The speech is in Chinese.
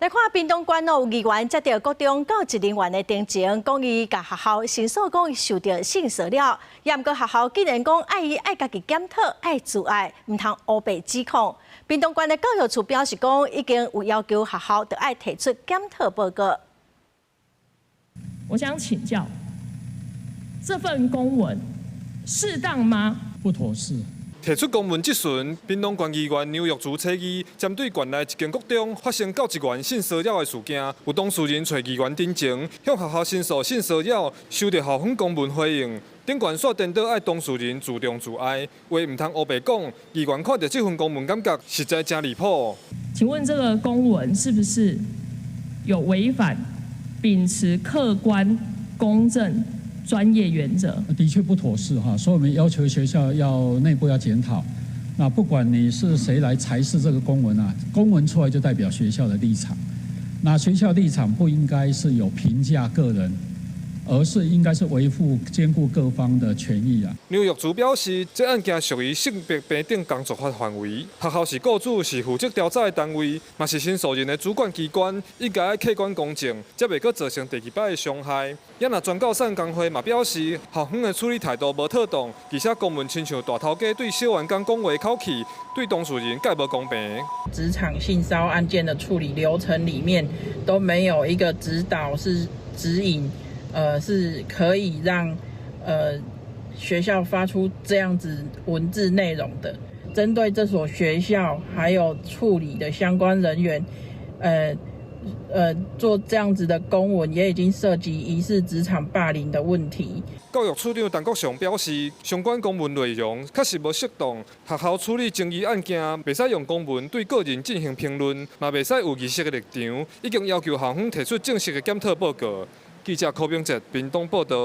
來看屏東縣有議員接到國中教職人員的定情，講伊甲學校申訴講受到性騷擾，也毋過學校竟然講愛家己檢討，愛自愛，毋通烏白指控。屏東縣的教育處表示講，已經有要求學校得愛提出檢討報告。我想請教，這份公文適當嗎？不妥適。提出公文質詢，屏東縣議員劉玉珠猜疑，針對縣內一間國中發生教職員性騷擾的事件，有當事人找議員定情，向學校申訴性騷擾，收到校方公文回應。頂縣煞顛倒愛當事人自重自愛，話唔通烏白講。議員看到這份公文，感覺實在真離譜。請問這個公文是不是有違反秉持客觀、公正、專業原則？的確不妥適哈，所以我們要求學校內部要檢討。那不管你是誰來裁示這個公文啊，公文出來就代表學校的立場。那學校立場不應該是有評價個人，而是應該是維護、兼顧各方的權益啊。劉玉珠表示，這案件屬於性別平等工作法範圍，學校是雇主，是負責調查的單位，嘛是申訴人的主管機關，應該客觀公正，才袂閣造成第二擺的傷害。也那全教產工會嘛表示，校方的處理態度無妥當，而且公文親像大頭家對小員工講話口氣，對當事人介無公平。職場性騷擾案件的處理流程裡面都沒有一個指導是指引。是可以讓學校發出這樣子文字內容的。針對這所學校還有處理的相關人員，做這樣子的公文，也已經涉及疑似職場霸凌的問題。教育處長陳國祥表示，相關公文內容確實無適當，學校處理爭議案件，袂使用公文對個人進行評論，嘛袂使有儀式的立場，已經要求校方提出正式的檢討報告。記者柯炳哲，屏東報道。